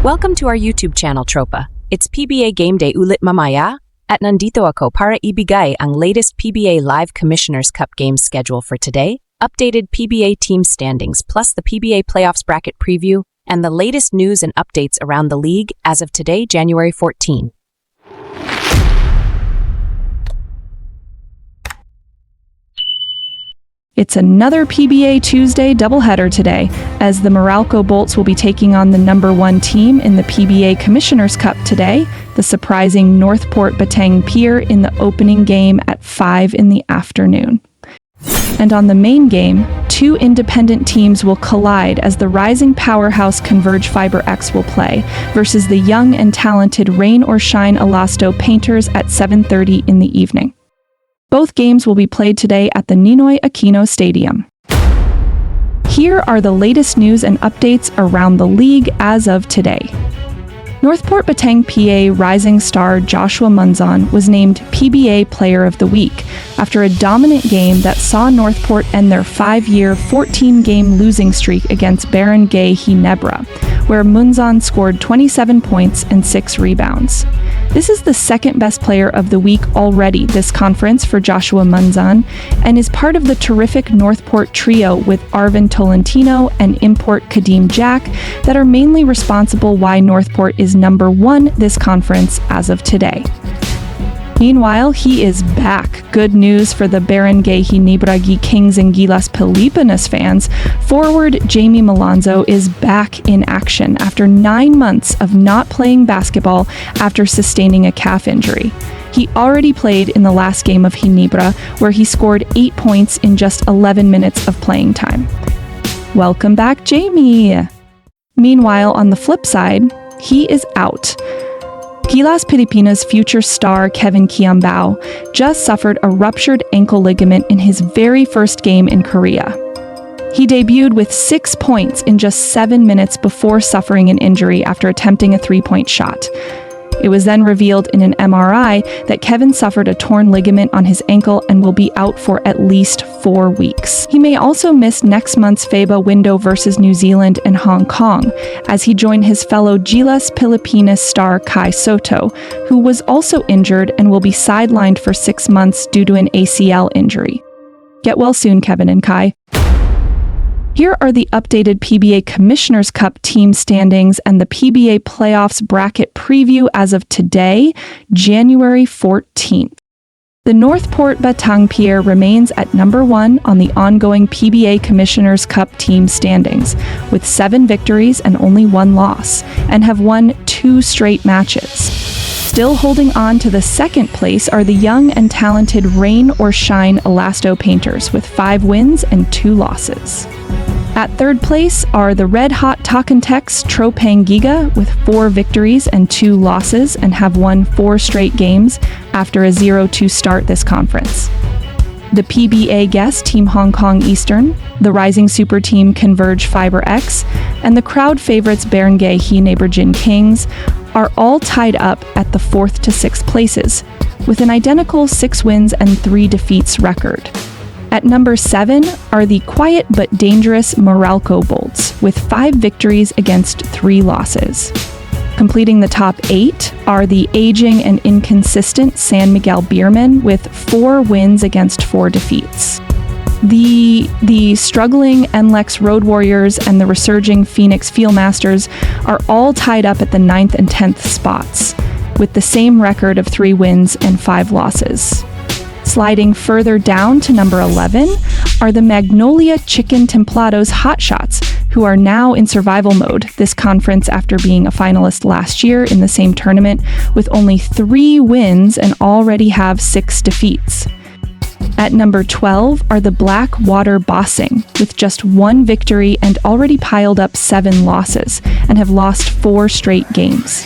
Welcome to our YouTube channel, Tropa. It's PBA Game Day ulit mamaya, at nandito ako para ibigay ang latest PBA Live Commissioners Cup Games schedule for today, updated PBA team standings, plus the PBA Playoffs bracket preview, and the latest news and updates around the league as of today, January 14. It's another PBA Tuesday doubleheader today, as the Meralco Bolts will be taking on the #1 team in the PBA Commissioners Cup today, the surprising Northport Batang Pier in the opening game at 5 in the afternoon. And on the main game, two independent teams will collide as the rising powerhouse Converge Fiber X will play versus the young and talented Rain or Shine Elasto Painters at 7:30 in the evening. Both games will be played today at the Ninoy Aquino Stadium. Here are the latest news and updates around the league as of today. Northport Batang PA rising star Joshua Munzon was named PBA Player of the Week after a dominant game that saw Northport end their 5-year, 14-game losing streak against Brgy Ginebra, where Munzon scored 27 points and 6 rebounds. This is the second-best player of the week already this conference for Joshua Munzon, and is part of the terrific Northport trio with Arvin Tolentino and import Kadeem Jack that are mainly responsible why Northport is #1 this conference as of today. Meanwhile, he is back. Good news for the Barangay Ginebra Kings and Gilas Pilipinas fans. Forward Jamie Malonzo is back in action after 9 months of not playing basketball after sustaining a calf injury. He already played in the last game of Ginebra, where he scored 8 points in just 11 minutes of playing time. Welcome back, Jamie! Meanwhile, on the flip side, he is out. Gilas Pilipinas future star Kevin Kiambao just suffered a ruptured ankle ligament in his very first game in Korea. He debuted with 6 points in just 7 minutes before suffering an injury after attempting a 3-point shot. It was then revealed in an MRI that Kevin suffered a torn ligament on his ankle and will be out for at least 4 weeks. He may also miss next month's FIBA window versus New Zealand and Hong Kong, as he joined his fellow Gilas Pilipinas star Kai Soto, who was also injured and will be sidelined for 6 months due to an ACL injury. Get well soon, Kevin and Kai. Here are the updated PBA Commissioners Cup team standings and the PBA Playoffs bracket preview as of today, January 14th. The Northport Batang Pier remains at #1 on the ongoing PBA Commissioners Cup team standings, with 7 victories and only 1 loss, and have won 2 straight matches. Still holding on to the second place are the young and talented Rain or Shine Elasto Painters with 5 wins and 2 losses. At third place are the red-hot Takantex Tropang Giga with 4 victories and 2 losses and have won 4 straight games after a 0-2 start this conference. The PBA guest Team Hong Kong Eastern, the rising super team Converge Fiber X, and the crowd favorites Barangay Ginebra Kings are all tied up at the 4th to 6th places, with an identical 6 wins and 3 defeats record. At #7 are the quiet but dangerous Meralco Bolts, with 5 victories against 3 losses. Completing the top 8 are the aging and inconsistent SANMIGUEL Beermen, with 4 wins against 4 defeats. The struggling NLEX Road Warriors and the resurging Phoenix Fieldmasters are all tied up at the 9th and 10th spots, with the same record of 3 wins and 5 losses. Sliding further down to #11 are the Magnolia Chicken Timplados Hotshots, who are now in survival mode this conference after being a finalist last year in the same tournament, with only 3 wins and already have 6 defeats. At #12 are the Blackwater Bossing, with just 1 victory and already piled up 7 losses, and have lost 4 straight games.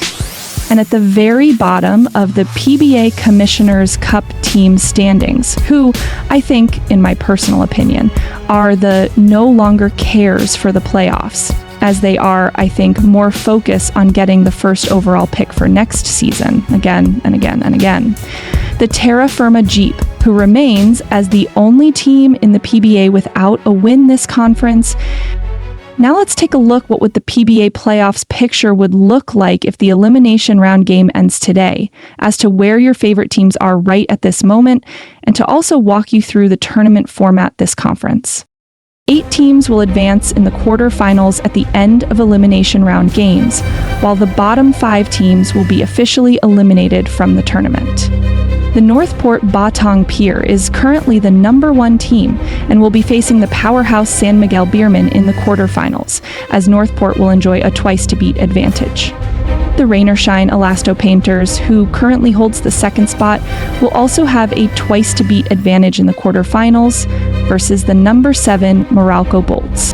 And at the very bottom of the PBA Commissioners Cup team standings, who I think, in my personal opinion, are the no longer cares for the playoffs, as they are, I think, more focused on getting the first overall pick for next season, again and again and again. The Terra Firma Jeep, who remains as the only team in the PBA without a win this conference, Now let's take a look what would the PBA playoffs picture would look like if the elimination round game ends today, as to where your favorite teams are right at this moment, and to also walk you through the tournament format this conference. 8 teams will advance in the quarterfinals at the end of elimination round games, while the bottom 5 teams will be officially eliminated from the tournament. The Northport Batang Pier is currently the #1 team and will be facing the powerhouse SANMIGUEL Beermen in the quarterfinals, as Northport will enjoy a twice-to-beat advantage. The Rain or Shine Elasto Painters, who currently holds the 2nd spot, will also have a twice-to-beat advantage in the quarterfinals versus the #7 Meralco Bolts.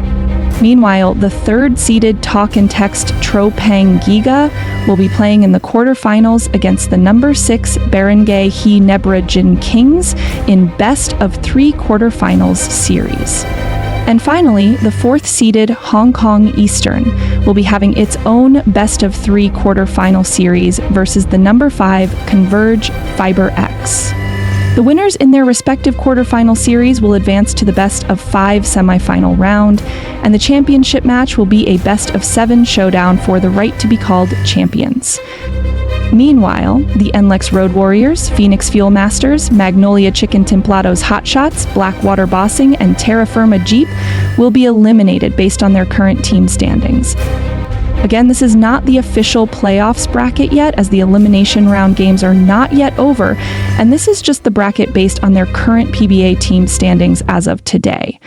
Meanwhile, the 3rd-seeded Talk and Text Giga will be playing in the quarterfinals against the #6 Brgy Ginebra Kings in best-of-3 quarterfinals series. And finally, the 4th-seeded Hong Kong Eastern will be having its own best-of-3 quarterfinal series versus the #5 Converge Fiber X. The winners in their respective quarterfinal series will advance to the best-of-5 semifinal round, and the championship match will be a best-of-7 showdown for the right to be called champions. Meanwhile, the NLEX Road Warriors, Phoenix Fuel Masters, Magnolia Chicken Timplados Hotshots, Blackwater Bossing, and Terra Firma Jeep will be eliminated based on their current team standings. Again, this is not the official playoffs bracket yet, as the elimination round games are not yet over, and this is just the bracket based on their current PBA team standings as of today.